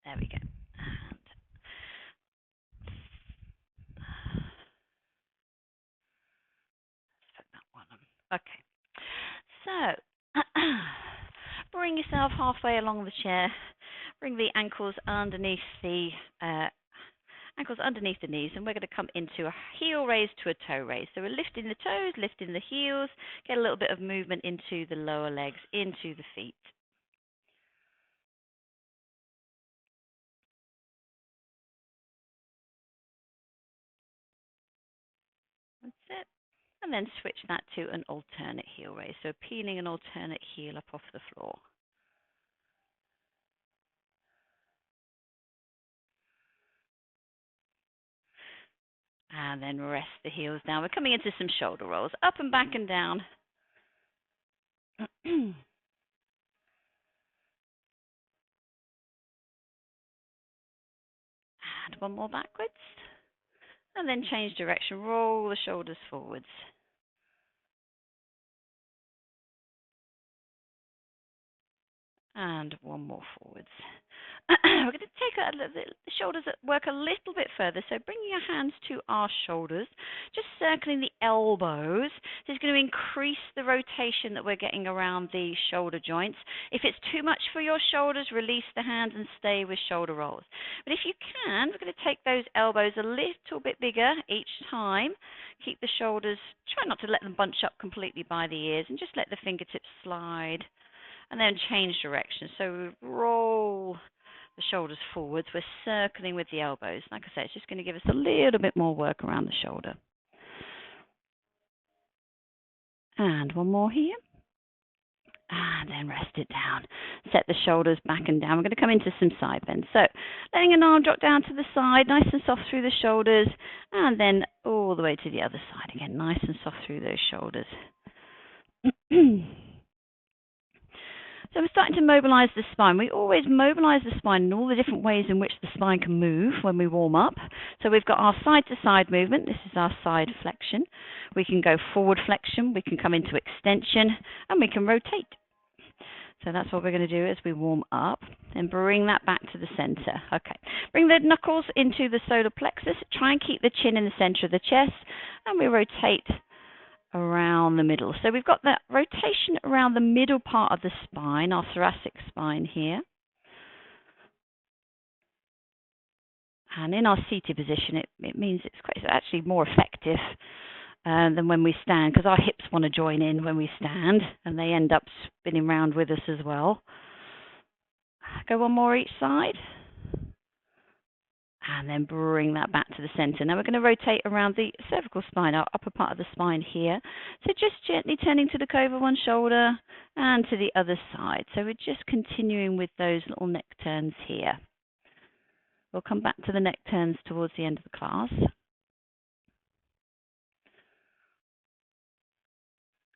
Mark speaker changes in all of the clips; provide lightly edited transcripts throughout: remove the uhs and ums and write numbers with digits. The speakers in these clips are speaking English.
Speaker 1: There we go. And let's put that one on. Okay. So, bring yourself halfway along the chair. Bring the ankles underneath the knees, and we're going to come into a heel raise to a toe raise. So we're lifting the toes, lifting the heels, get a little bit of movement into the lower legs, into the feet. That's it. And then switch that to an alternate heel raise. So peeling an alternate heel up off the floor. And then rest the heels down. We're coming into some shoulder rolls, up and back and down. And one more backwards. And then change direction, roll the shoulders forwards. And one more forwards. We're going to take the shoulders work a little bit further. So bringing your hands to our shoulders, just circling the elbows. This is going to increase the rotation that we're getting around the shoulder joints. If it's too much for your shoulders, release the hands and stay with shoulder rolls. But if you can, we're going to take those elbows a little bit bigger each time. Keep the shoulders, try not to let them bunch up completely by the ears, and just let the fingertips slide. And then change direction. So we roll the shoulders forwards. We're circling with the elbows. Like I said, it's just going to give us a little bit more work around the shoulder. And one more here. And then rest it down. Set the shoulders back and down. We're going to come into some side bends. So letting an arm drop down to the side, nice and soft through the shoulders. And then all the way to the other side again, nice and soft through those shoulders. So we're starting to mobilise the spine. We always mobilise the spine in all the different ways in which the spine can move when we warm up. So we've got our side-to-side movement. This is our side flexion. We can go forward flexion. We can come into extension. And we can rotate. So that's what we're going to do as we warm up. And bring that back to the centre. Okay. Bring the knuckles into the solar plexus. Try and keep the chin in the centre of the chest. And we rotate around the middle. So we've got that rotation around the middle part of the spine, our thoracic spine here. And in our seated position, it means it's actually more effective than when we stand, because our hips want to join in when we stand, and they end up spinning around with us as well. Go one more each side. And then bring that back to the center. Now we're going to rotate around the cervical spine, our upper part of the spine here. So just gently turning to look over one shoulder and to the other side. So we're just continuing with those little neck turns here. We'll come back to the neck turns towards the end of the class.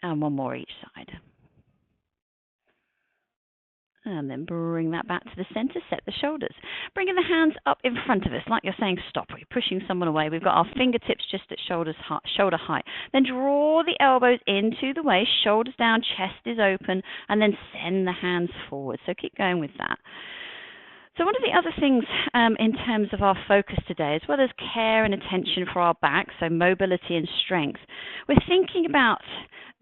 Speaker 1: And one more each side. And then bring that back to the center, set the shoulders. Bringing the hands up in front of us, like you're saying stop, or you're pushing someone away. We've got our fingertips just at shoulder height. Then draw the elbows into the waist, shoulders down, chest is open, and then send the hands forward. So keep going with that. So one of the other things in terms of our focus today, as well as care and attention for our back, so mobility and strength, we're thinking about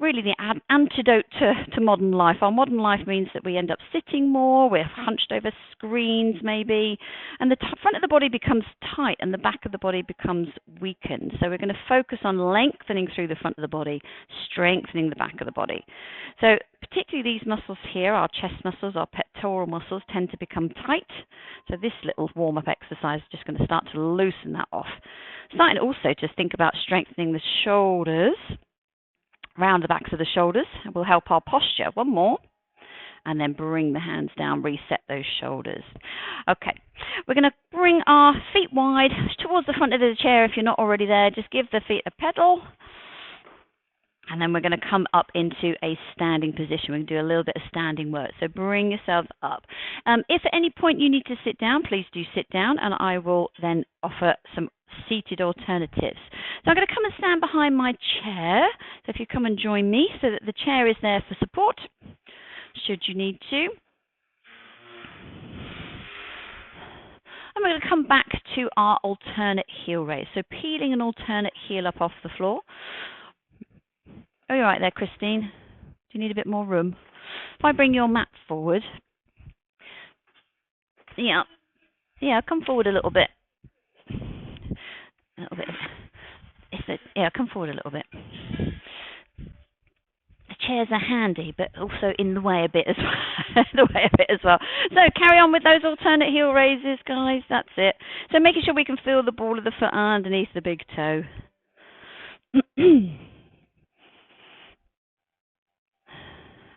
Speaker 1: really the antidote to modern life. Our modern life means that we end up sitting more, we're hunched over screens maybe, and the front of the body becomes tight and the back of the body becomes weakened. So we're going to focus on lengthening through the front of the body, strengthening the back of the body. So particularly these muscles here, our chest muscles, our pectoral muscles, tend to become tight. So this little warm-up exercise is just going to start to loosen that off. Starting also to think about strengthening the shoulders, round the backs of the shoulders. It will help our posture. One more. And then bring the hands down, reset those shoulders. Okay, we're going to bring our feet wide towards the front of the chair. If you're not already there, just give the feet a pedal. And then we're going to come up into a standing position. We're going to do a little bit of standing work. So bring yourselves up. If at any point you need to sit down, please do sit down, and I will then offer some seated alternatives. So I'm going to come and stand behind my chair. So if you come and join me, so that the chair is there for support, should you need to. we're going to come back to our alternate heel raise. So peeling an alternate heel up off the floor. Oh, you're right there, Christine. Do you need a bit more room? If I bring your mat forward. Yeah, come forward a little bit. A little bit. Come forward a little bit. The chairs are handy, but also in the way a bit as well. So carry on with those alternate heel raises, guys. That's it. So making sure we can feel the ball of the foot underneath the big toe.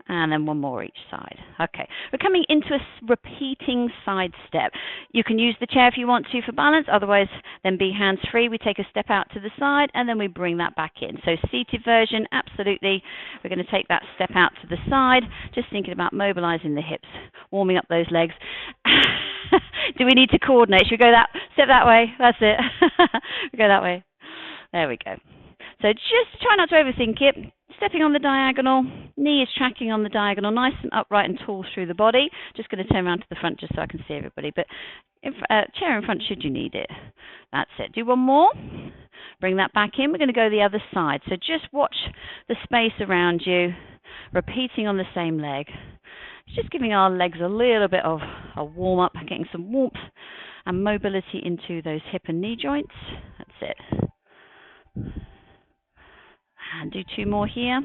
Speaker 1: And then one more each side. Okay, we're coming into a repeating side step. You can use the chair if you want to for balance, otherwise then be hands free. We take a step out to the side and then we bring that back in. So seated version, absolutely. We're going to take that step out to the side, just thinking about mobilizing the hips, warming up those legs. Do we need to coordinate? Should we go step that way? That's it. We go that way. There we go. So just try not to overthink it. Stepping on the diagonal, knee is tracking on the diagonal, nice and upright and tall through the body. Just going to turn around to the front just so I can see everybody. But chair in front should you need it. That's it. Do one more. Bring that back in. We're going to go the other side. So just watch the space around you, repeating on the same leg. Just giving our legs a little bit of a warm up, getting some warmth and mobility into those hip and knee joints. That's it. And do two more here.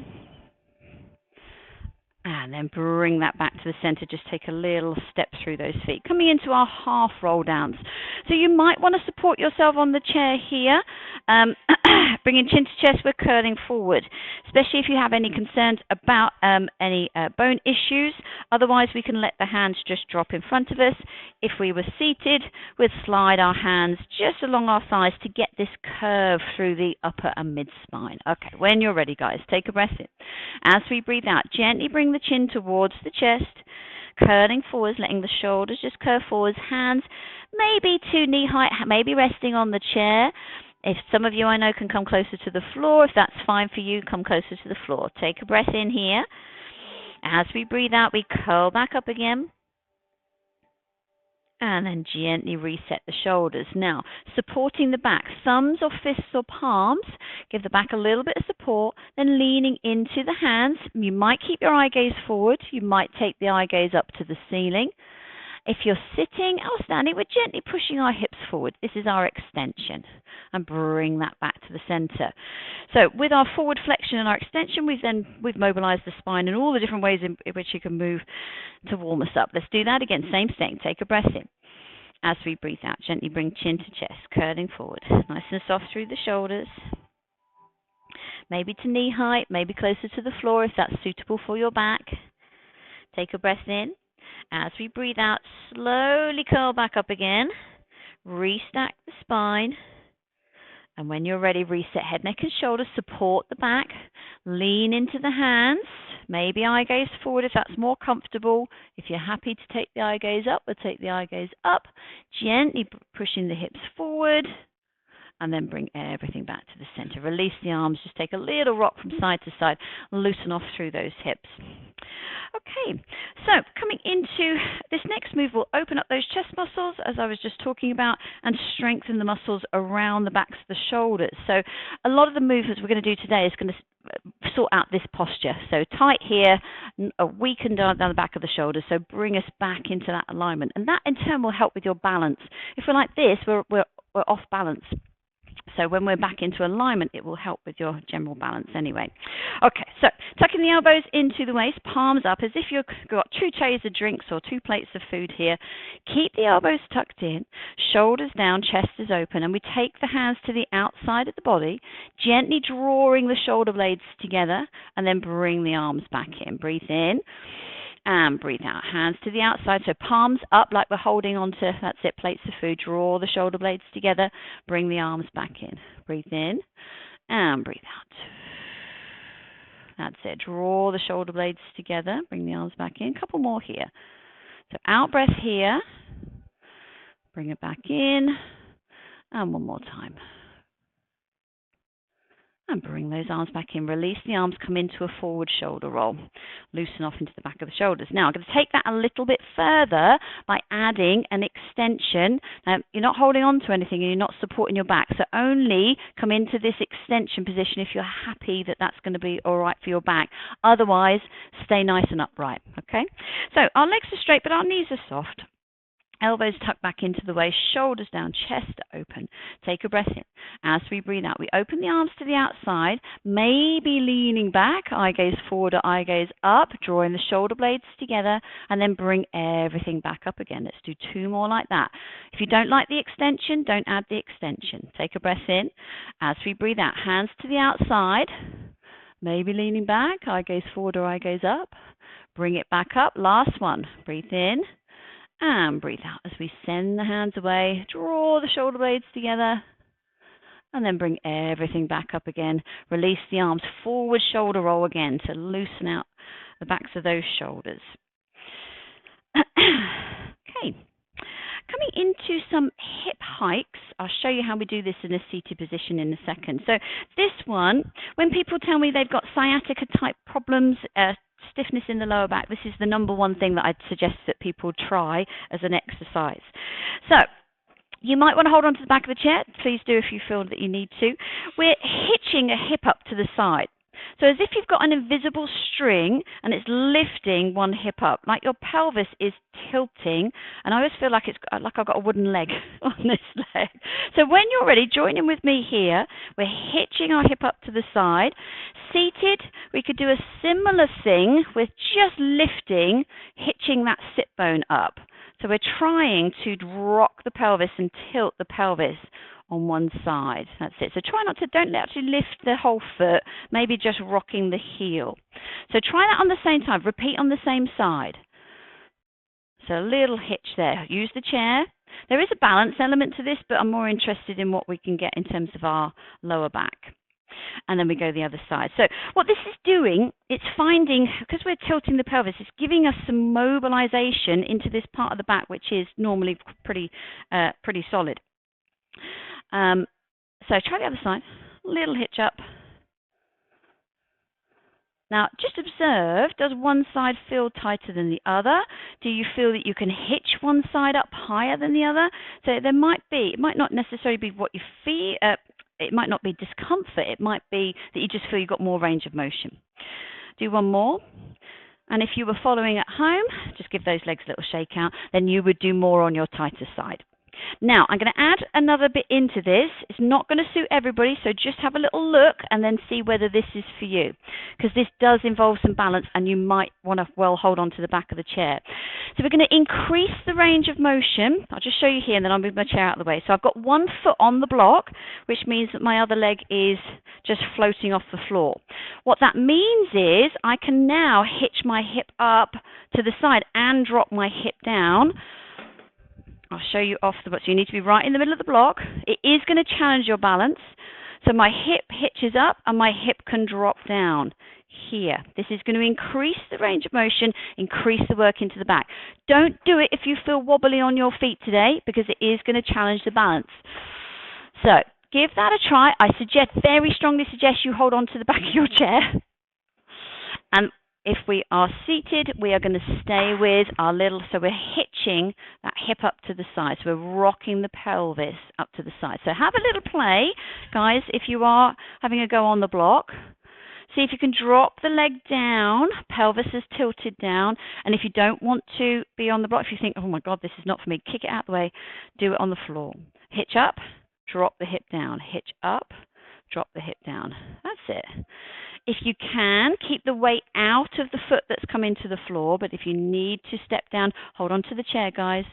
Speaker 1: And then bring that back to the center. Just take a little step through those feet. Coming into our half roll downs. So you might want to support yourself on the chair here. Bringing chin to chest, we're curling forward, especially if you have any concerns about any bone issues. Otherwise, we can let the hands just drop in front of us. If we were seated, we'd slide our hands just along our thighs to get this curve through the upper and mid spine. Okay, when you're ready, guys, take a breath in. As we breathe out, gently bring the chin towards the chest, curling forwards, letting the shoulders just curve forwards, hands maybe to knee height, maybe resting on the chair. If some of you I know can come closer to the floor, if that's fine for you, come closer to the floor. Take a breath in here. As we breathe out, we curl back up again. And then gently reset the shoulders. Now, supporting the back, thumbs or fists or palms, give the back a little bit of support, then leaning into the hands. You might keep your eye gaze forward. You might take the eye gaze up to the ceiling. If you're sitting or standing, we're gently pushing our hips forward. This is our extension. And bring that back to the center. So with our forward flexion and our extension, we've mobilized the spine in all the different ways in which you can move to warm us up. Let's do that again. Same thing. Take a breath in. As we breathe out, gently bring chin to chest, curling forward. Nice and soft through the shoulders. Maybe to knee height, maybe closer to the floor if that's suitable for your back. Take a breath in. As we breathe out, slowly curl back up again. Restack the spine. And when you're ready, reset head, neck, and shoulders. Support the back. Lean into the hands. Maybe eye gaze forward if that's more comfortable. If you're happy to take the eye gaze up, we'll take the eye gaze up. Gently pushing the hips forward. And then bring everything back to the center. Release the arms. Just take a little rock from side to side. Loosen off through those hips. Okay, so coming into this next move, we'll open up those chest muscles, as I was just talking about, and strengthen the muscles around the backs of the shoulders. So a lot of the movements we're going to do today is going to sort out this posture. So tight here, weaken down the back of the shoulders, so bring us back into that alignment. And that in turn will help with your balance. If we're like this, we're off balance. So when we're back into alignment, it will help with your general balance anyway. Okay, so tucking the elbows into the waist, palms up as if you've got 2 trays of drinks or 2 plates of food here. Keep the elbows tucked in, shoulders down, chest is open, and we take the hands to the outside of the body, gently drawing the shoulder blades together, and then bring the arms back in. Breathe in. And breathe out. Hands to the outside. So palms up like we're holding onto, that's it, plates of food. Draw the shoulder blades together. Bring the arms back in. Breathe in and breathe out. That's it. Draw the shoulder blades together. Bring the arms back in. A couple more here. So out breath here. Bring it back in. And one more time. And bring those arms back in. Release the arms, come into a forward shoulder roll. Loosen off into the back of the shoulders. Now, I'm going to take that a little bit further by adding an extension. Now, you're not holding on to anything and you're not supporting your back. So only come into this extension position if you're happy that that's going to be all right for your back. Otherwise, stay nice and upright. Okay? So our legs are straight, but our knees are soft. Elbows tucked back into the waist, shoulders down, chest open. Take a breath in. As we breathe out, we open the arms to the outside, maybe leaning back, eye gaze forward or eye gaze up, drawing the shoulder blades together, and then bring everything back up again. Let's do 2 more like that. If you don't like the extension, don't add the extension. Take a breath in. As we breathe out, hands to the outside, maybe leaning back, eye gaze forward or eye gaze up. Bring it back up. Last one. Breathe in. And breathe out as we send the hands away, draw the shoulder blades together, and then bring everything back up again. Release the arms, forward shoulder roll again to loosen out the backs of those shoulders. Okay, coming into some hip hikes. I'll show you how we do this in a seated position in a second. So this one, when people tell me they've got sciatica type problems, stiffness in the lower back, this is the number one thing that I'd suggest that people try as an exercise. So you might want to hold on to the back of the chair. Please do if you feel that you need to. We're hitching a hip up to the side. So as if you've got an invisible string and it's lifting one hip up, like your pelvis is tilting, and I always feel like I've got a wooden leg on this leg. So when you're ready, join in with me here. We're hitching our hip up to the side. Seated, we could do a similar thing with just lifting, hitching that sit bone up. So we're trying to rock the pelvis and tilt the pelvis on one side. That's it. So try not to, don't actually lift the whole foot, maybe just rocking the heel. So try that on the same time. Repeat on the same side. So a little hitch there. Use the chair. There is a balance element to this, but I'm more interested in what we can get in terms of our lower back. And then we go the other side. So what this is doing, it's finding, because we're tilting the pelvis, it's giving us some mobilization into this part of the back, which is normally pretty solid. So try the other side. Little hitch up. Now, just observe, does one side feel tighter than the other? Do you feel that you can hitch one side up higher than the other? So there might be, it might not necessarily be what you feel, it might not be discomfort, it might be that you just feel you've got more range of motion. Do one more. And if you were following at home, just give those legs a little shake out, then you would do more on your tighter side. Now, I'm going to add another bit into this. It's not going to suit everybody, so just have a little look and then see whether this is for you, because this does involve some balance and you might want to hold on to the back of the chair. So we're going to increase the range of motion. I'll just show you here and then I'll move my chair out of the way. So I've got one foot on the block, which means that my other leg is just floating off the floor. What that means is I can now hitch my hip up to the side and drop my hip down. I'll show you off the butt. So you need to be right in the middle of the block. It is going to challenge your balance. So my hip hitches up and my hip can drop down here. This is going to increase the range of motion, increase the work into the back. Don't do it if you feel wobbly on your feet today, because it is going to challenge the balance. So give that a try. I very strongly suggest you hold on to the back of your chair. And if we are seated, we are going to stay with our little, so we're hitching that hip up to the side. So we're rocking the pelvis up to the side. So have a little play, guys, if you are having a go on the block. See if you can drop the leg down, pelvis is tilted down, and if you don't want to be on the block, if you think, oh my God, this is not for me, kick it out of the way, do it on the floor. Hitch up, drop the hip down, hitch up, drop the hip down. That's it. If you can, keep the weight out of the foot that's come into the floor, but if you need to step down, hold on to the chair, guys.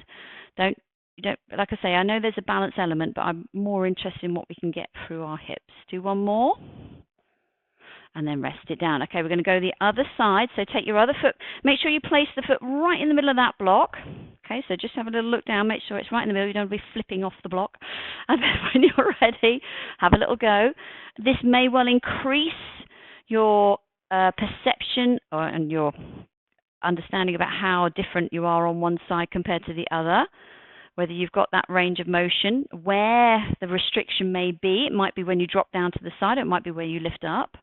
Speaker 1: Don't, like I say, I know there's a balance element, but I'm more interested in what we can get through our hips. Do one more, and then rest it down. Okay, we're going to go the other side, so take your other foot, make sure you place the foot right in the middle of that block. Okay, so just have a little look down, make sure it's right in the middle, you don't want to be flipping off the block. And then when you're ready, have a little go. This may well increase your perception and your understanding about how different you are on one side compared to the other. whether you've got that range of motion, where the restriction may be. It might be when you drop down to the side, it might be where you lift up.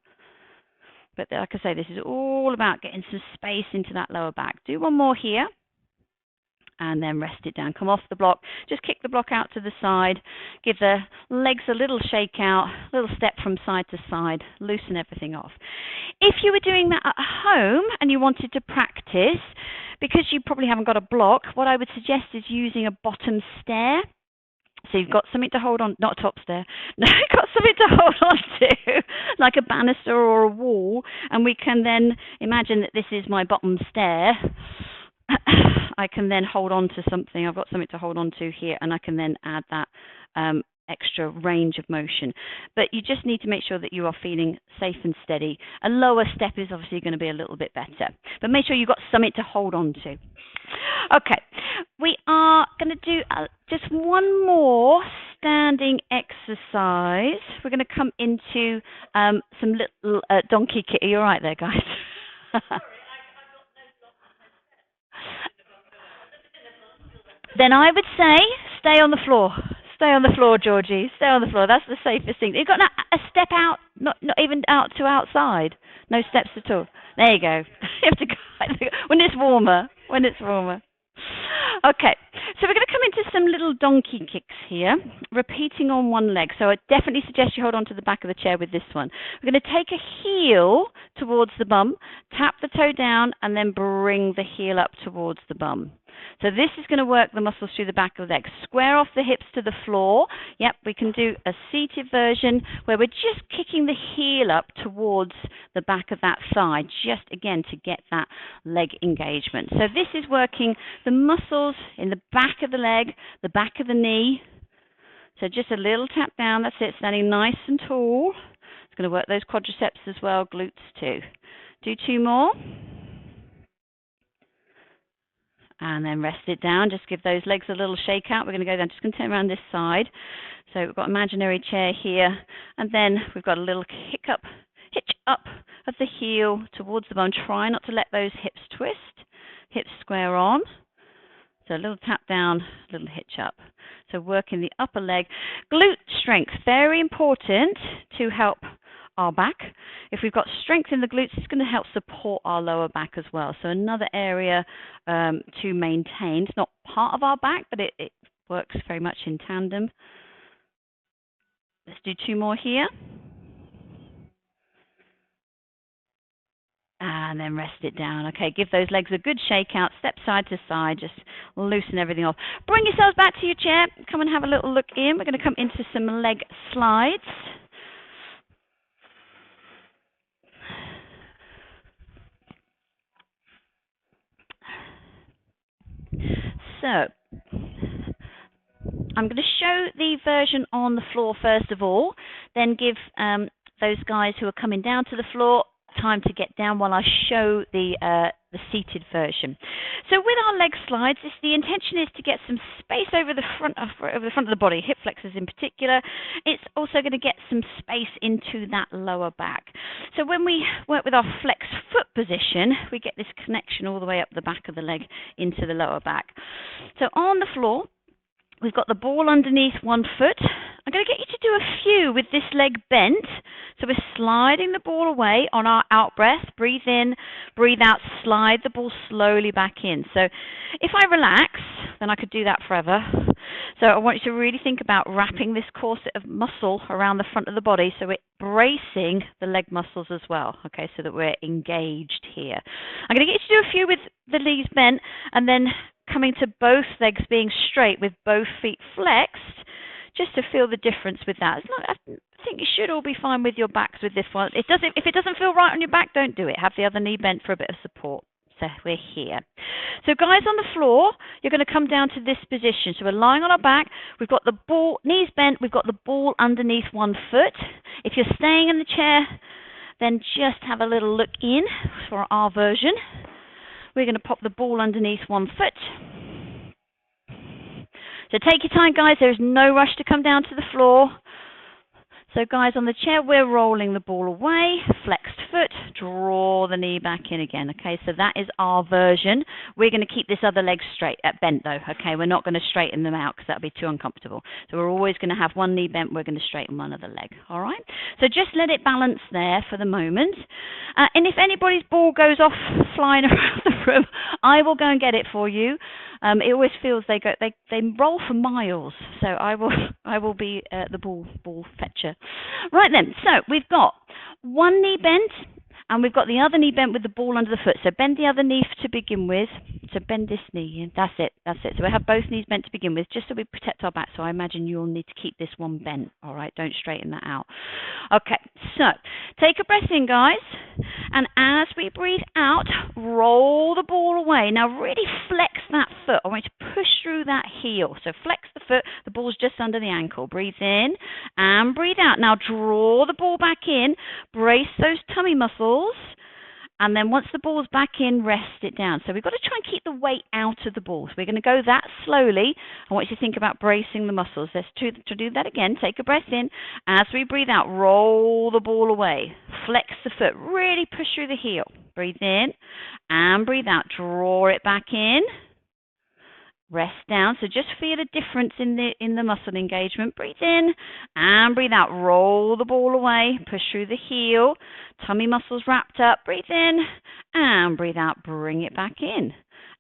Speaker 1: But like I say, this is all about getting some space into that lower back. Do one more here. And then rest it down. Come off the block. Just kick the block out to the side. Give the legs a little shake out, a little step from side to side. Loosen everything off. If you were doing that at home and you wanted to practice, because you probably haven't got a block, what I would suggest is using a bottom stair. So you've got something to hold on, not a top stair. No, you've got something to hold on to, like a banister or a wall. And we can then imagine that this is my bottom stair. I can then hold on to something. I've got something to hold on to here, and I can then add that extra range of motion. But you just need to make sure that you are feeling safe and steady. A lower step is obviously going to be a little bit better, but make sure you've got something to hold on to. Okay, we are going to do just one more standing exercise. We're going to come into some little donkey kick. Are you all right there, guys? Then I would say stay on the floor. Stay on the floor, Georgie. Stay on the floor. That's the safest thing. You've got a step out, not even out to outside. No steps at all. There you go. You have to go when it's warmer. When it's warmer. Okay, so we're going to come into some little donkey kicks here, repeating on one leg. So I definitely suggest you hold on to the back of the chair with this one. We're going to take a heel towards the bum, tap the toe down, and then bring the heel up towards the bum. So this is going to work the muscles through the back of the leg. Square off the hips to the floor. Yep, we can do a seated version where we're just kicking the heel up towards the back of that thigh, just again to get that leg engagement. So this is working the muscles in the back of the leg, the back of the knee. So just a little tap down, that's it, standing nice and tall. It's going to work those quadriceps as well, glutes too. Do two more. And then rest it down. Just give those legs a little shake out. We're going to go down. Just going to turn around this side. So we've got an imaginary chair here. And then we've got a little hitch up of the heel towards the bum. Try not to let those hips twist. Hips square on. So a little tap down, a little hitch up. So working the upper leg. Glute strength, very important to help our back. If we've got strength in the glutes, it's going to help support our lower back as well. So another area to maintain. It's not part of our back, but it works very much in tandem. Let's do two more here. And then rest it down. Okay, give those legs a good shake out. Step side to side. Just loosen everything off. Bring yourselves back to your chair. Come and have a little look in. We're going to come into some leg slides. So, I'm going to show the version on the floor first of all, then give those guys who are coming down to the floor time to get down while I show the seated version. So with our leg slides, the intention is to get some space over the front of the body, hip flexors in particular. It's also going to get some space into that lower back. So when we work with our flex foot position, we get this connection all the way up the back of the leg into the lower back. So on the floor, we've got the ball underneath one foot. I'm going to get you to do a few with this leg bent. So we're sliding the ball away on our out breath. Breathe in, breathe out, slide the ball slowly back in. So if I relax, then I could do that forever. So I want you to really think about wrapping this corset of muscle around the front of the body so we're bracing the leg muscles as well, okay, so that we're engaged here. I'm going to get you to do a few with the knees bent and then coming to both legs being straight with both feet flexed, just to feel the difference with that. I think you should all be fine with your backs with this one. If it doesn't feel right on your back, don't do it. Have the other knee bent for a bit of support. So we're here. So guys on the floor, you're going to come down to this position. So we're lying on our back. We've got the ball, knees bent. We've got the ball underneath one foot. If you're staying in the chair, then just have a little look in for our version. We're going to pop the ball underneath one foot. So take your time, guys. There's no rush to come down to the floor. So guys, on the chair, we're rolling the ball away, flexed foot, draw the knee back in again. Okay, so that is our version. We're going to keep this other leg straight, bent though. Okay, we're not going to straighten them out because that would be too uncomfortable. So we're always going to have one knee bent. We're going to straighten one other leg. All right. So just let it balance there for the moment. And if anybody's ball goes off flying around the room, I will go and get it for you. It always feels they roll for miles. So I will be the ball fetcher. Right then, so we've got one knee bent and we've got the other knee bent with the ball under the foot. So bend the other knee to begin with. So bend this knee. That's it. So we have both knees bent to begin with, just so we protect our back. So I imagine you'll need to keep this one bent. All right, don't straighten that out. Okay, so take a breath in, guys. And as we breathe out, roll the ball away. Now really flex that foot. I want you to push through that heel. So flex the foot. The ball's just under the ankle. Breathe in and breathe out. Now draw the ball back in. Brace those tummy muscles. And then once the ball's back in, rest it down. So we've got to try and keep the weight out of the ball. So we're going to go that slowly. I want you to think about bracing the muscles. Let's to do that again. Take a breath in. As we breathe out, roll the ball away. Flex the foot. Really push through the heel. Breathe in and breathe out. Draw it back in. Rest down. So just feel a difference in the muscle engagement. Breathe in and breathe out. Roll the ball away. Push through the heel. Tummy muscles wrapped up. Breathe in and breathe out. Bring it back in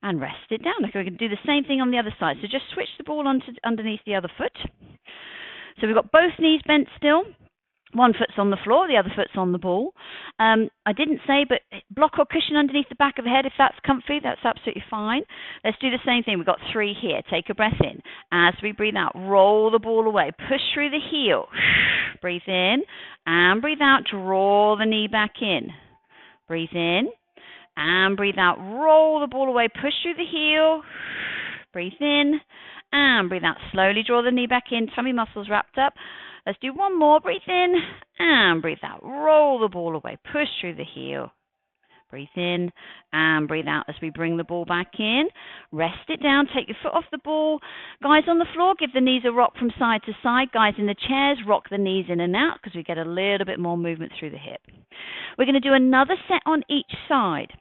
Speaker 1: and rest it down. Okay, we can do the same thing on the other side. So just switch the ball underneath the other foot. So we've got both knees bent still. One foot's on the floor, the other foot's on the ball. I didn't say, but block or cushion underneath the back of the head. If that's comfy, that's absolutely fine. Let's do the same thing. We've got 3 here. Take a breath in. As we breathe out, roll the ball away. Push through the heel. Breathe in and breathe out. Draw the knee back in. Breathe in and breathe out. Roll the ball away. Push through the heel. Breathe in and breathe out. Slowly draw the knee back in. Tummy muscles wrapped up. Let's do one more. Breathe in and breathe out. Roll the ball away. Push through the heel. Breathe in and breathe out as we bring the ball back in. Rest it down. Take your foot off the ball. Guys on the floor, give the knees a rock from side to side. Guys in the chairs, rock the knees in and out because we get a little bit more movement through the hip. We're going to do another set on each side.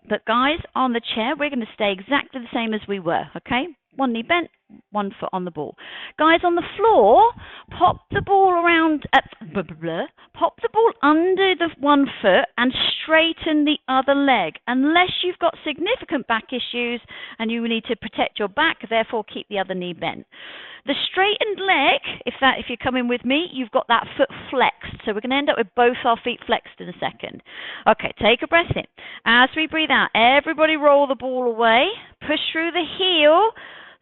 Speaker 1: But guys, on the chair, we're going to stay exactly the same as we were, okay? One knee bent, one foot on the ball. Guys on the floor, pop the ball around, pop the ball under the one foot and straighten the other leg. Unless you've got significant back issues and you need to protect your back, therefore keep the other knee bent. The straightened leg, if you're coming with me, you've got that foot flexed. So we're going to end up with both our feet flexed in a second. Okay, take a breath in. As we breathe out, everybody roll the ball away. Push through the heel.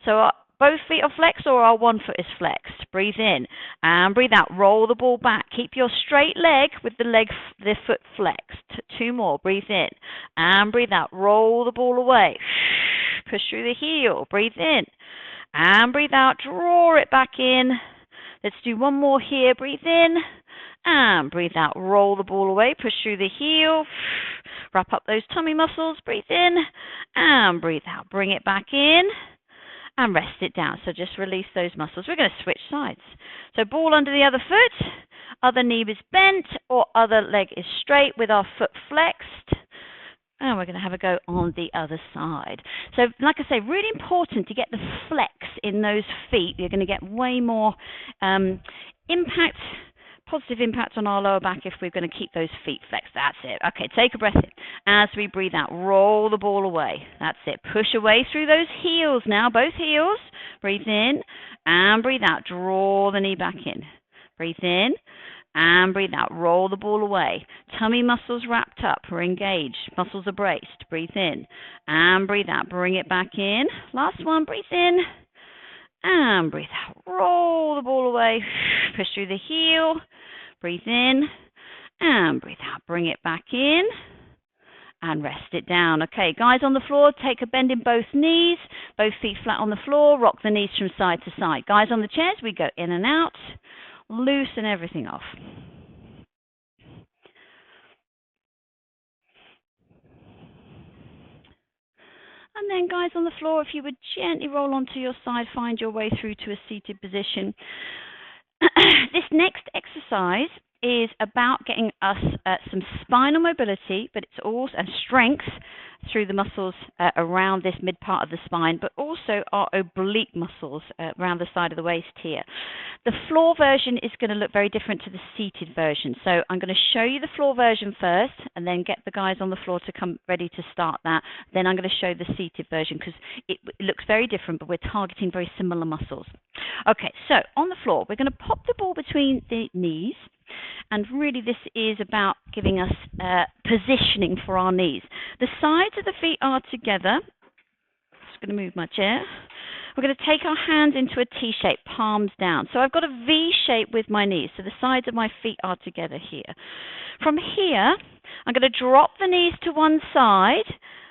Speaker 1: So both feet are flexed or our one foot is flexed. Breathe in and breathe out. Roll the ball back. Keep your straight leg with the foot flexed. 2 more. Breathe in and breathe out. Roll the ball away. Push through the heel. Breathe in and breathe out. Draw it back in. Let's do one more here. Breathe in and breathe out. Roll the ball away. Push through the heel. Wrap up those tummy muscles. Breathe in and breathe out. Bring it back in. And rest it down. So just release those muscles. We're going to switch sides. So ball under the other foot, other knee is bent, or other leg is straight with our foot flexed. And we're going to have a go on the other side. So like I say, really important to get the flex in those feet. You're going to get way more positive impact on our lower back if we're going to keep those feet flexed. That's it. Okay, take a breath in. As we breathe out, roll the ball away. That's it. Push away through those heels now, both heels. Breathe in and breathe out. Draw the knee back in. Breathe in and breathe out. Roll the ball away. Tummy muscles wrapped up or engaged. Muscles are braced. Breathe in and breathe out. Bring it back in. Last one. Breathe in and breathe out. Roll the ball away. Push through the heel. Breathe in and breathe out. Bring it back in and rest it down. Okay, guys on the floor, take a bend in both knees. Both feet flat on the floor. Rock the knees from side to side. Guys on the chairs, we go in and out. Loosen everything off. And then guys on the floor, if you would gently roll onto your side, find your way through to a seated position. This next exercise is about getting us some spinal mobility, but it's also and strength through the muscles around this mid part of the spine, but also our oblique muscles around the side of the waist here. The floor version is going to look very different to the seated version. So I'm going to show you the floor version first and then get the guys on the floor to come ready to start that. Then I'm going to show the seated version because it looks very different, but we're targeting very similar muscles. Okay, so on the floor, we're going to pop the ball between the knees. And really this is about giving us positioning for our knees. The sides of the feet are together. Just going to move my chair. We're going to take our hands into a T shape, palms down. So I've got a V shape with my knees. So the sides of my feet are together here. From here, I'm going to drop the knees to one side,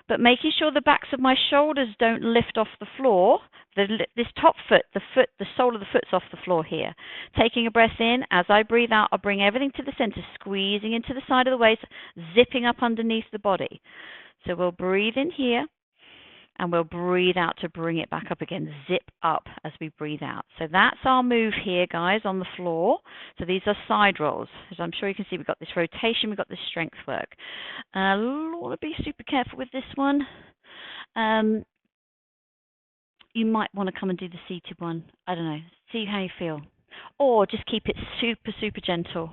Speaker 1: but making sure the backs of my shoulders don't lift off the floor. This top foot, the sole of the foot's off the floor here. Taking a breath in. As I breathe out, I'll bring everything to the center, squeezing into the side of the waist, zipping up underneath the body. So we'll breathe in here, and we'll breathe out to bring it back up again. Zip up as we breathe out. So that's our move here, guys, on the floor. So these are side rolls. As I'm sure you can see, we've got this rotation, we've got this strength work. I want to be super careful with this one. You might want to come and do the seated one. I don't know. See how you feel. Or just keep it super, super gentle.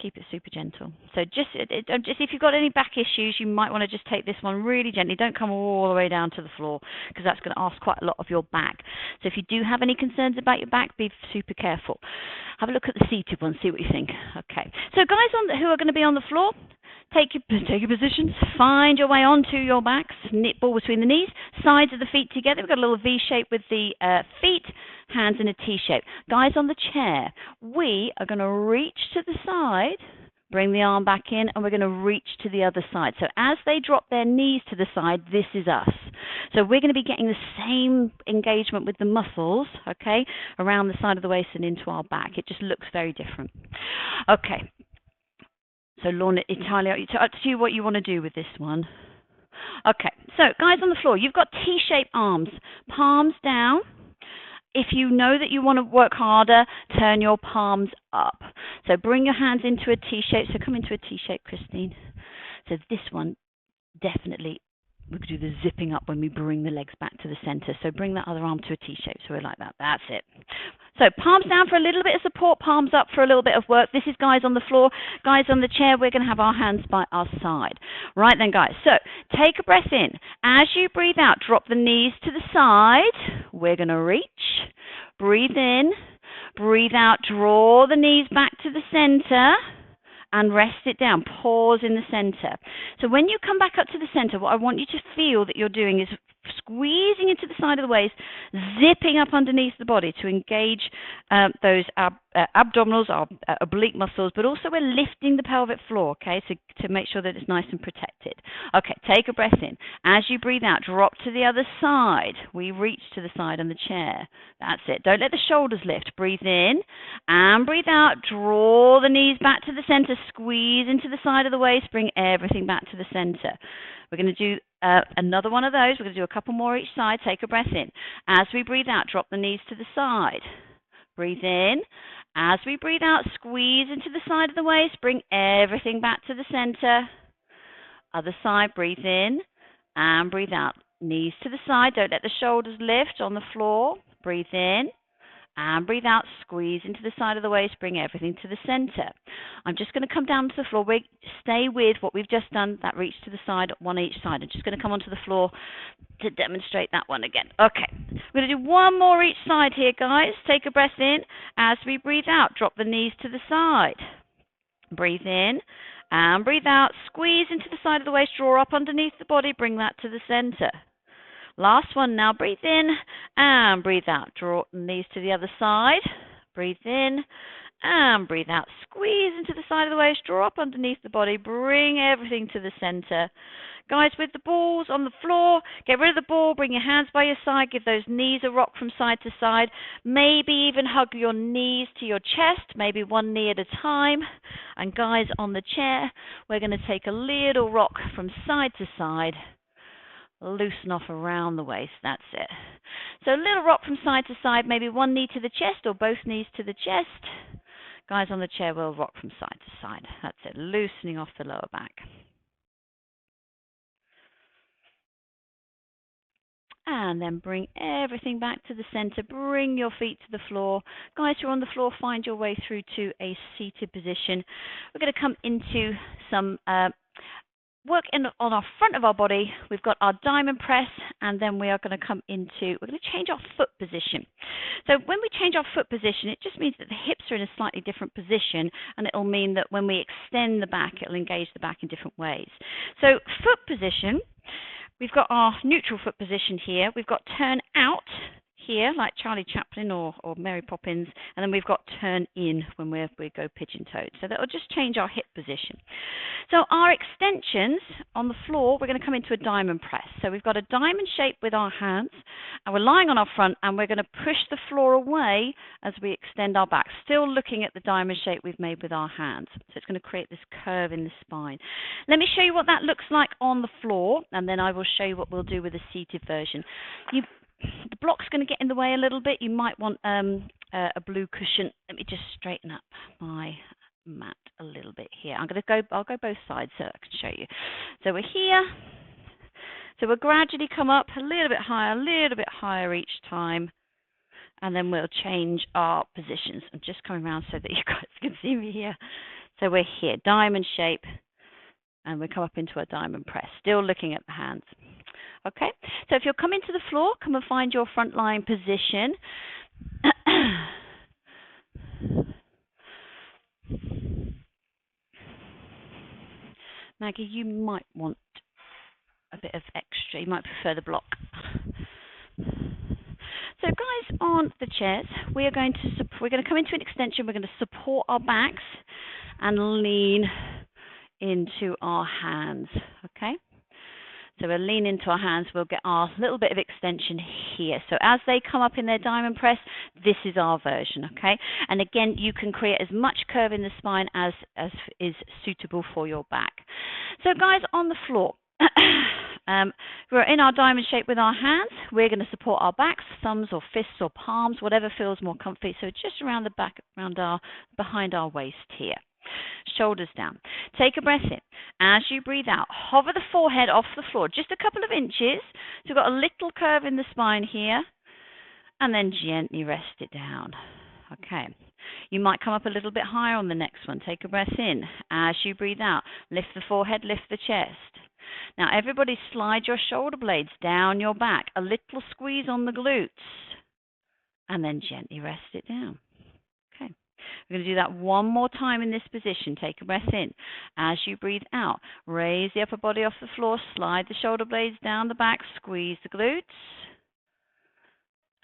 Speaker 1: Keep it super gentle. So just if you've got any back issues, you might want to just take this one really gently. Don't come all the way down to the floor because that's going to ask quite a lot of your back. So if you do have any concerns about your back, be super careful. Have a look at the seated one, see what you think. Okay. So guys who are going to be on the floor, take your positions, find your way onto your backs, knit ball between the knees, sides of the feet together. We've got a little V shape with the feet, hands in a T shape. Guys on the chair, we are going to reach to the side, bring the arm back in, and we're going to reach to the other side. So as they drop their knees to the side, this is us. So we're going to be getting the same engagement with the muscles, okay, around the side of the waist and into our back. It just looks very different. Okay. So Lorna, entirely up to you what you want to do with this one. Okay, so guys on the floor, you've got T-shaped arms, palms down. If you know that you want to work harder, turn your palms up. So bring your hands into a T-shape. So come into a T-shape, Christine. So this one, definitely, we could do the zipping up when we bring the legs back to the center. So bring that other arm to a T-shape. So we're like that. That's it. So palms down for a little bit of support, palms up for a little bit of work. This is guys on the floor. Guys on the chair, we're going to have our hands by our side. Right then, guys. So take a breath in. As you breathe out, drop the knees to the side. We're going to reach. Breathe in. Breathe out. Draw the knees back to the center. And rest it down. Pause in the center. So when you come back up to the center, what I want you to feel that you're doing is squeezing into the side of the waist, zipping up underneath the body to engage those abdominals, our oblique muscles, but also we're lifting the pelvic floor, okay, so to make sure that it's nice and protected. Okay, take a breath in. As you breathe out, drop to the other side. We reach to the side on the chair. That's it. Don't let the shoulders lift. Breathe in and breathe out. Draw the knees back to the center. Squeeze into the side of the waist. Bring everything back to the center. We're going to do another one of those. We're going to do a couple more each side. Take a breath in. As we breathe out, drop the knees to the side. Breathe in. As we breathe out, squeeze into the side of the waist. Bring everything back to the center. Other side, breathe in and breathe out. Knees to the side. Don't let the shoulders lift on the floor. Breathe in and breathe out. Squeeze into the side of the waist. Bring everything to the center. I'm just going to come down to the floor. Stay with what we've just done, that reach to the side, one each side. I'm just going to come onto the floor to demonstrate that one again. Okay, we're going to do one more each side here, guys. Take a breath in. As we breathe out, drop the knees to the side. Breathe in and breathe out. Squeeze into the side of the waist. Draw up underneath the body. Bring that to the center. Last one now. Breathe in and breathe out. Draw the knees to the other side. Breathe in and breathe out. Squeeze into the side of the waist. Draw up underneath the body. Bring everything to the center. Guys, with the balls on the floor, get rid of the ball. Bring your hands by your side. Give those knees a rock from side to side. Maybe even hug your knees to your chest. Maybe one knee at a time. And guys on the chair, we're going to take a little rock from side to side. loosen off around the waist. That's it. So a little rock from side to side, maybe one knee to the chest or both knees to the chest. Guys on the chair will rock from side to side. That's it, loosening off the lower back. And then bring everything back to the center. Bring your feet to the floor. Guys who are on the floor, find your way through to a seated position. We're going to come into some work on our front of our body. We've got our diamond press, and then we are going to come into, we're going to change our foot position. So when we change our foot position, it just means that the hips are in a slightly different position, and it will mean that when we extend the back, it will engage the back in different ways. So foot position, we've got our neutral foot position here. We've got turn out here, like Charlie Chaplin or Mary Poppins, and then we've got turn in when we go pigeon-toed. So that will just change our hip position. So our extensions on the floor, we're going to come into a diamond press. So we've got a diamond shape with our hands, and we're lying on our front, and we're going to push the floor away as we extend our back, still looking at the diamond shape we've made with our hands. So it's going to create this curve in the spine. Let me show you what that looks like on the floor, and then I will show you what we'll do with a seated version. The block's going to get in the way a little bit. You might want a blue cushion. Let me just straighten up my mat a little bit here. I'll go both sides so I can show you. So we're here. So we'll gradually come up a little bit higher each time. And then we'll change our positions. I'm just coming around so that you guys can see me here. So we're here, diamond shape. And we come up into a diamond press, still looking at the hands. Okay, so if you're coming to the floor, come and find your front line position. Maggie, you might want a bit of extra. You might prefer the block. So guys on the chairs, we're going to come into an extension. We're going to support our backs and lean into our hands. Okay. So we'll lean into our hands, we'll get our little bit of extension here. So as they come up in their diamond press, this is our version, okay? And again, you can create as much curve in the spine as is suitable for your back. So guys on the floor, we're in our diamond shape with our hands. We're going to support our backs, thumbs or fists or palms, whatever feels more comfy. So just around the back, behind our waist here. Shoulders down. Take a breath in. As you breathe out, hover the forehead off the floor, just a couple of inches. So we've got a little curve in the spine here, and then gently rest it down. Okay. You might come up a little bit higher on the next one. Take a breath in. As you breathe out, lift the forehead, lift the chest. Now everybody slide your shoulder blades down your back, a little squeeze on the glutes, and then gently rest it down. Okay. We're going to do that one more time in this position. Take a breath in. As you breathe out, raise the upper body off the floor, slide the shoulder blades down the back, squeeze the glutes,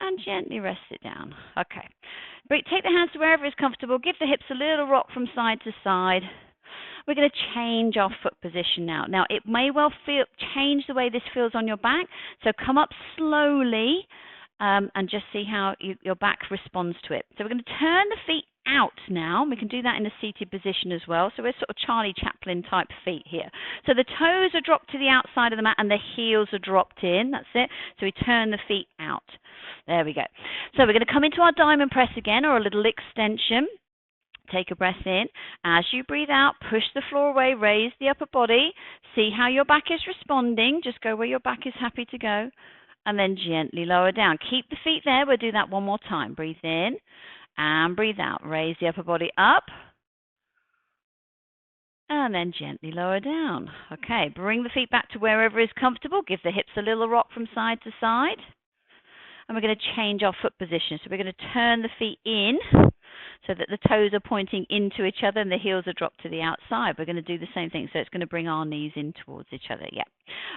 Speaker 1: and gently rest it down. Okay. Take the hands to wherever is comfortable. Give the hips a little rock from side to side. We're going to change our foot position now. Now, it may well change the way this feels on your back, so come up slowly and just see how your back responds to it. So we're going to turn the feet out now. We can do that in a seated position as well. So we're sort of Charlie Chaplin type feet here. So the toes are dropped to the outside of the mat and the heels are dropped in. That's it. So we turn the feet out. There we go. So we're going to come into our diamond press again, or a little extension. Take a breath in. As you breathe out, push the floor away, raise the upper body. See how your back is responding. Just go where your back is happy to go. And then gently lower down. Keep the feet there. We'll do that one more time. Breathe in and breathe out. Raise the upper body up. And then gently lower down. Okay, bring the feet back to wherever is comfortable. Give the hips a little rock from side to side. And we're going to change our foot position. So we're going to turn the feet in so that the toes are pointing into each other and the heels are dropped to the outside. We're going to do the same thing. So it's going to bring our knees in towards each other. Yeah.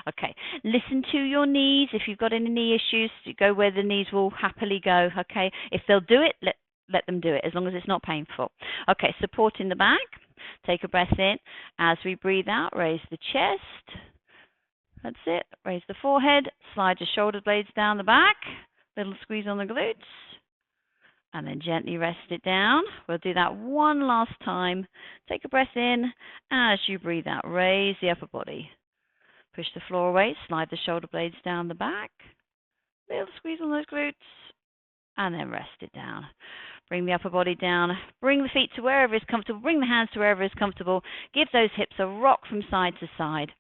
Speaker 1: Okay. Listen to your knees. If you've got any knee issues, go where the knees will happily go. Okay. If they'll do it, let them do it, as long as it's not painful. Okay. Support in the back. Take a breath in. As we breathe out, raise the chest. That's it. Raise the forehead. Slide your shoulder blades down the back. Little squeeze on the glutes. And then gently rest it down. We'll do that one last time. Take a breath in. As you breathe out, raise the upper body. Push the floor away, slide the shoulder blades down the back. Little squeeze on those glutes, and then rest it down. Bring the upper body down. Bring the feet to wherever is comfortable. Bring the hands to wherever is comfortable. Give those hips a rock from side to side.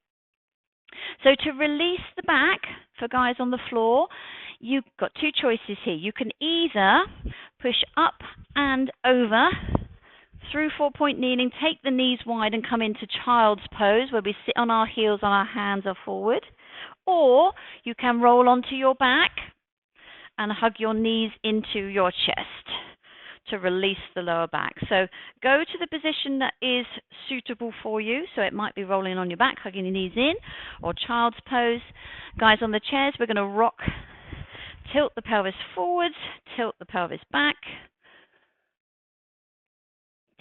Speaker 1: So to release the back, for guys on the floor, you've got two choices here. You can either push up and over through 4-point kneeling, take the knees wide and come into child's pose where we sit on our heels and our hands are forward. Or you can roll onto your back and hug your knees into your chest to release the lower back. So go to the position that is suitable for you. So it might be rolling on your back, hugging your knees in, or child's pose. Guys on the chairs, we're going to rock, tilt the pelvis forwards, tilt the pelvis back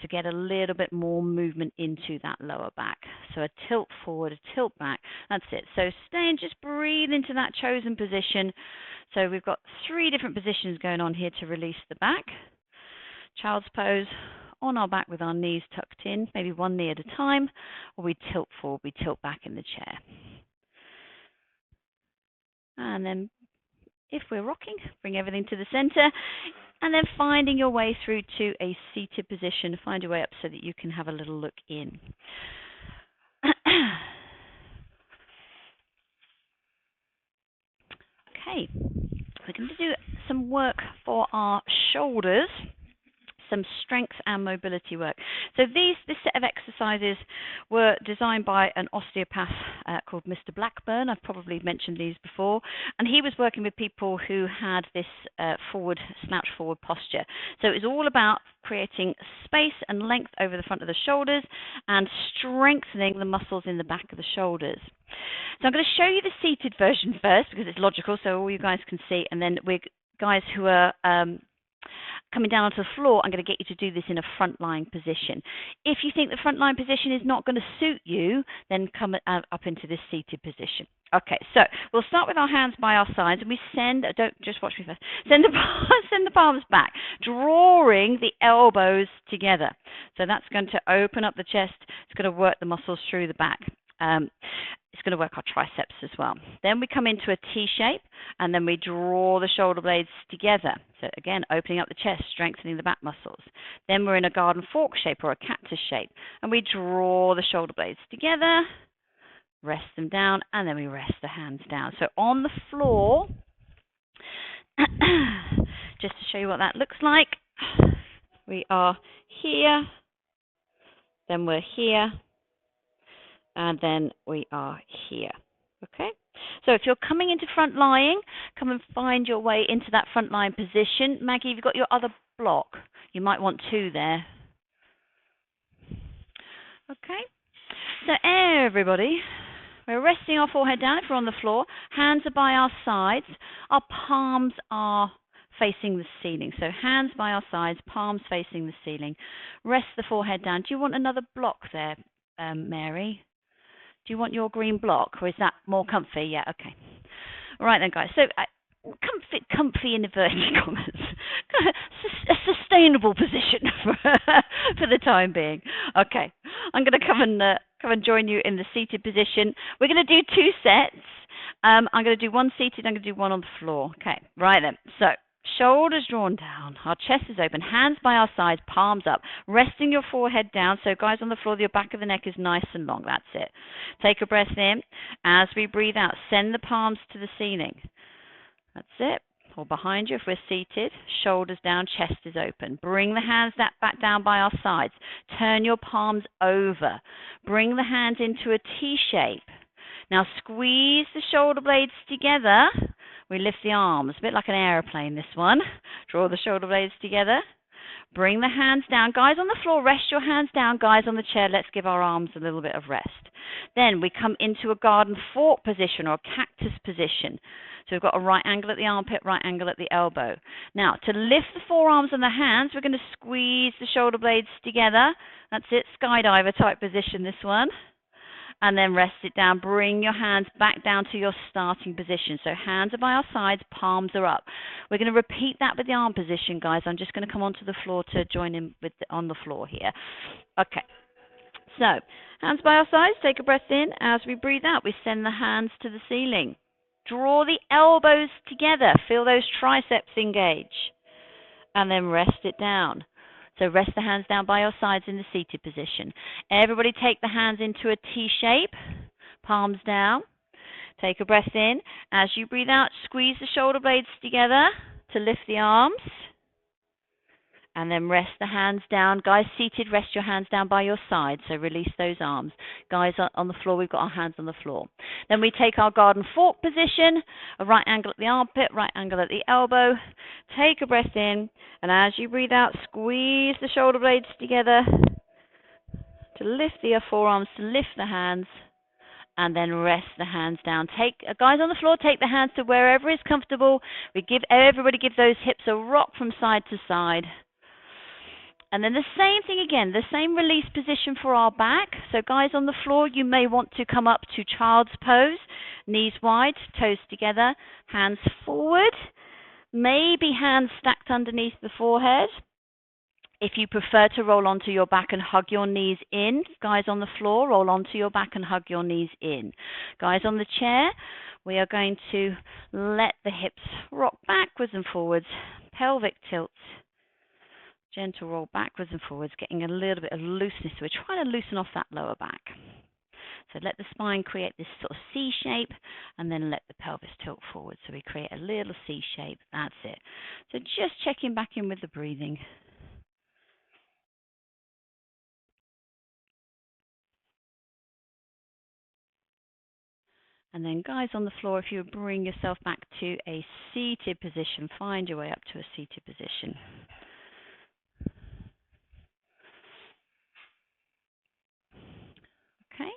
Speaker 1: to get a little bit more movement into that lower back. So a tilt forward, a tilt back. That's it. So stay and just breathe into that chosen position. So we've got 3 different positions going on here to release the back. Child's pose, on our back with our knees tucked in, maybe one knee at a time, or we tilt forward, we tilt back in the chair. And then if we're rocking, bring everything to the center, and then finding your way through to a seated position. Find your way up so that you can have a little look in. Okay, we're going to do some work for our shoulders, some strength and mobility work. So this set of exercises were designed by an osteopath called Mr. Blackburn. I've probably mentioned these before. And he was working with people who had this slouch forward posture. So it was all about creating space and length over the front of the shoulders and strengthening the muscles in the back of the shoulders. So I'm going to show you the seated version first because it's logical so all you guys can see. And then we're guys who are coming down onto the floor, I'm going to get you to do this in a front-lying position. If you think the front-lying position is not going to suit you, then come up into this seated position. Okay, so we'll start with our hands by our sides, and we don't just watch me first, send the palms back, drawing the elbows together. So that's going to open up the chest. It's going to work the muscles through the back. It's going to work our triceps as well. Then we come into a T shape, and then we draw the shoulder blades together. So again, opening up the chest, strengthening the back muscles. Then we're in a garden fork shape or a cactus shape, and we draw the shoulder blades together, rest them down, and then we rest the hands down. So on the floor, just to show you what that looks like, we are here, then we're here, and then we are here. Okay? So if you're coming into front lying, come and find your way into that front lying position. Maggie, you've got your other block. You might want 2 there. Okay? So everybody, we're resting our forehead down if we're on the floor. Hands are by our sides. Our palms are facing the ceiling. So hands by our sides, palms facing the ceiling. Rest the forehead down. Do you want another block there, Mary? Do you want your green block, or is that more comfy? Yeah, okay. All right then, guys. So comfy in inverted commas. A sustainable position for the time being. Okay, I'm going to come and join you in the seated position. We're going to do 2 sets. I'm going to do 1 seated. I'm going to do 1 on the floor. Okay, right then. So shoulders drawn down, our chest is open, hands by our sides, palms up, resting your forehead down. So guys on the floor, your back of the neck is nice and long. That's it. Take a breath in. As we breathe out, send the palms to the ceiling. That's it. Or behind you if we're seated, shoulders down, chest is open. Bring the hands back down by our sides. Turn your palms over. Bring the hands into a T shape. Now squeeze the shoulder blades together. We lift the arms, a bit like an aeroplane, this one. Draw the shoulder blades together. Bring the hands down. Guys on the floor, rest your hands down. Guys on the chair, let's give our arms a little bit of rest. Then we come into a garden fork position or a cactus position. So we've got a right angle at the armpit, right angle at the elbow. Now, to lift the forearms and the hands, we're going to squeeze the shoulder blades together. That's it, skydiver type position, this one. And then rest it down. Bring your hands back down to your starting position. So hands are by our sides, palms are up. We're going to repeat that with the arm position, guys. I'm just going to come onto the floor to join in with on the floor here. Okay. So, hands by our sides, take a breath in. As we breathe out, we send the hands to the ceiling. Draw the elbows together. Feel those triceps engage. And then rest it down. So rest the hands down by your sides in the seated position. Everybody take the hands into a T shape, palms down. Take a breath in. As you breathe out, squeeze the shoulder blades together to lift the arms. And then rest the hands down. Guys seated, rest your hands down by your side. So release those arms. Guys on the floor, we've got our hands on the floor. Then we take our garden fork position, a right angle at the armpit, right angle at the elbow. Take a breath in. And as you breathe out, squeeze the shoulder blades together to lift the forearms, to lift the hands. And then rest the hands down. Guys on the floor, take the hands to wherever is comfortable. Everybody give those hips a rock from side to side. And then the same thing again, the same release position for our back. So guys on the floor, you may want to come up to child's pose, knees wide, toes together, hands forward, maybe hands stacked underneath the forehead. If you prefer to roll onto your back and hug your knees in, guys on the floor, roll onto your back and hug your knees in. Guys on the chair, we are going to let the hips rock backwards and forwards, pelvic tilt. Gentle roll backwards and forwards, getting a little bit of looseness. So we're trying to loosen off that lower back. So let the spine create this sort of C shape, and then let the pelvis tilt forward. So we create a little C shape. That's it. So just checking back in with the breathing. And then guys on the floor, if you bring yourself back to a seated position, find your way up to a seated position. Okay.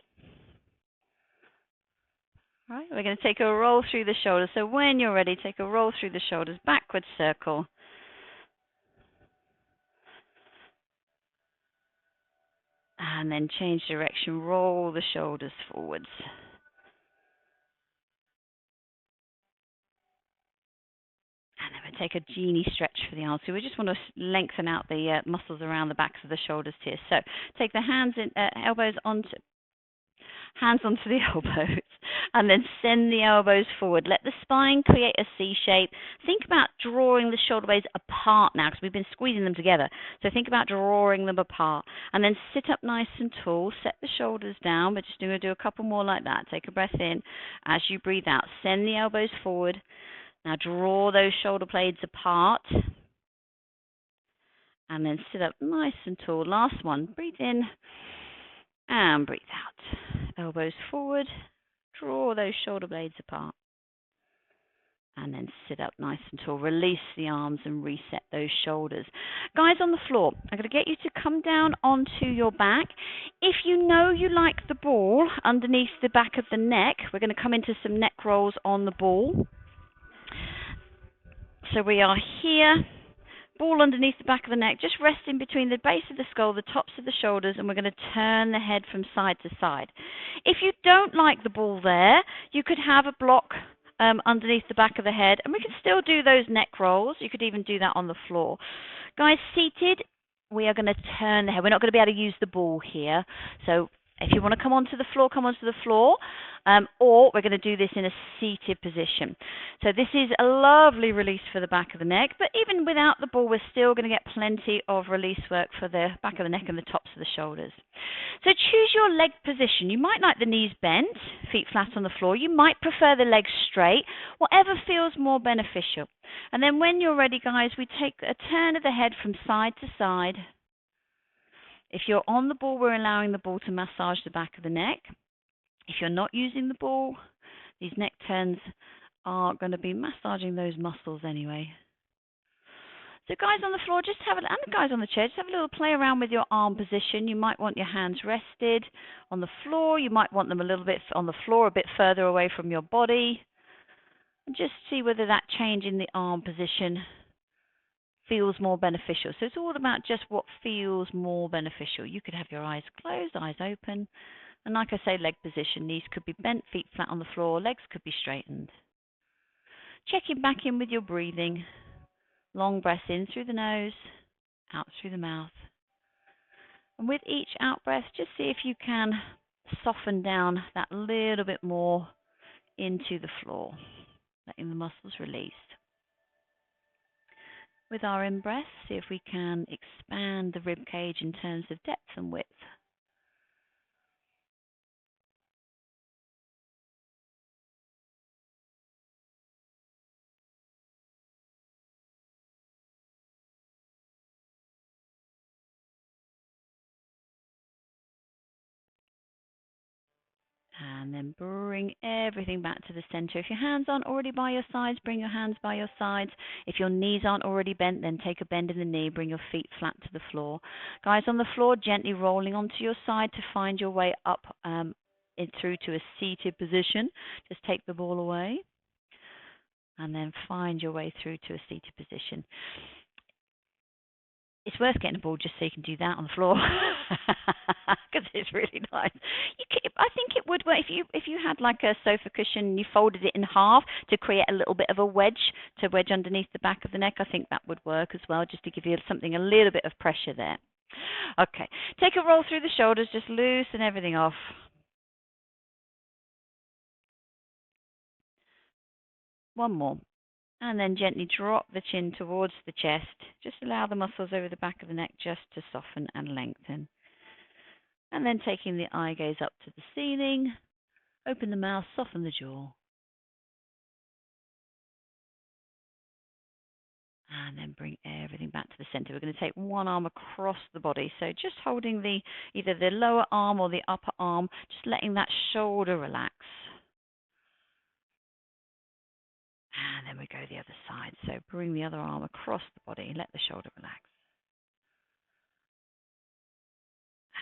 Speaker 1: All right, we're going to take a roll through the shoulders. So when you're ready, take a roll through the shoulders, backward circle. And then change direction, roll the shoulders forwards. And then we take a genie stretch for the arms. So we just want to lengthen out the muscles around the backs of the shoulders here. So take the hands and elbows onto the elbows, and then send the elbows forward. Let the spine create a C shape. Think about drawing the shoulder blades apart now, because we've been squeezing them together. So think about drawing them apart, and then sit up nice and tall. Set the shoulders down. We're just going to do a couple more like that. Take a breath in. As you breathe out, send the elbows forward. Now draw those shoulder blades apart, and then sit up nice and tall. Last one. Breathe in and breathe out. Elbows forward. Draw those shoulder blades apart. And then sit up nice and tall. Release the arms and reset those shoulders. Guys on the floor, I'm going to get you to come down onto your back. If you know you like the ball underneath the back of the neck, we're going to come into some neck rolls on the ball. So we are here. Ball underneath the back of the neck, just resting between the base of the skull, the tops of the shoulders, and we're going to turn the head from side to side. If you don't like the ball there, you could have a block underneath the back of the head, and we can still do those neck rolls. You could even do that on the floor. Guys, seated, we are going to turn the head. We're not going to be able to use the ball here, so if you want to come onto the floor, come onto the floor, or we're going to do this in a seated position. So this is a lovely release for the back of the neck, but even without the ball, we're still going to get plenty of release work for the back of the neck and the tops of the shoulders. So choose your leg position. You might like the knees bent, feet flat on the floor. You might prefer the legs straight, whatever feels more beneficial. And then when you're ready, guys, we take a turn of the head from side to side. If you're on the ball, we're allowing the ball to massage the back of the neck. If you're not using the ball, these neck turns are going to be massaging those muscles anyway. So guys on the floor, and guys on the chair, just have a little play around with your arm position. You might want your hands rested on the floor. You might want them a little bit on the floor, a bit further away from your body. And just see whether that change in the arm position feels more beneficial. So it's all about just what feels more beneficial. You could have your eyes closed, eyes open. And like I say, leg position. Knees could be bent, feet flat on the floor. Legs could be straightened. Checking back in with your breathing. Long breaths in through the nose, out through the mouth. And with each out breath, just see if you can soften down that little bit more into the floor, letting the muscles release. With our in breath, see if we can expand the rib cage in terms of depth and width. And then bring everything back to the center. If your hands aren't already by your sides, bring your hands by your sides. If your knees aren't already bent, then take a bend in the knee. Bring your feet flat to the floor. Guys, on the floor, gently rolling onto your side to find your way up through to a seated position. Just take the ball away and then find your way through to a seated position. It's worth getting a ball just so you can do that on the floor because it's really nice. I think it would work if you had like a sofa cushion and you folded it in half to create a little bit of a wedge to wedge underneath the back of the neck. I think that would work as well, just to give you something, a little bit of pressure there. Okay, take a roll through the shoulders, just loosen everything off. One more. And then gently drop the chin towards the chest. Just allow the muscles over the back of the neck just to soften and lengthen. And then taking the eye gaze up to the ceiling, open the mouth, soften the jaw. And then bring everything back to the center. We're going to take one arm across the body. So just holding either the lower arm or the upper arm, just letting that shoulder relax. And then we go the other side. So bring the other arm across the body, let the shoulder relax.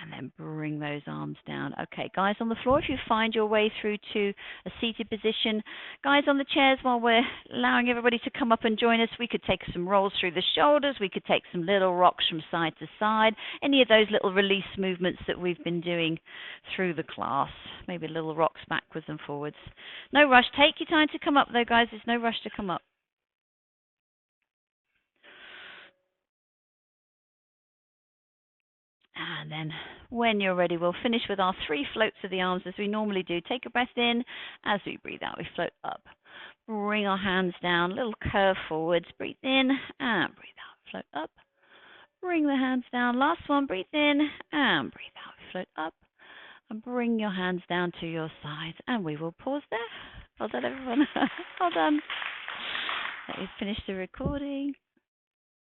Speaker 1: And then bring those arms down. Okay, guys on the floor, if you find your way through to a seated position. Guys on the chairs, while we're allowing everybody to come up and join us, we could take some rolls through the shoulders. We could take some little rocks from side to side. Any of those little release movements that we've been doing through the class. Maybe little rocks backwards and forwards. No rush. Take your time to come up though, guys. There's no rush to come up. And then when you're ready, we'll finish with our 3 floats of the arms as we normally do. Take a breath in. As we breathe out, we float up. Bring our hands down, little curve forwards. Breathe in and breathe out. Float up. Bring the hands down. Last one. Breathe in and breathe out. Float up. And bring your hands down to your sides. And we will pause there. Well done, everyone. Well done. Let me finish the recording.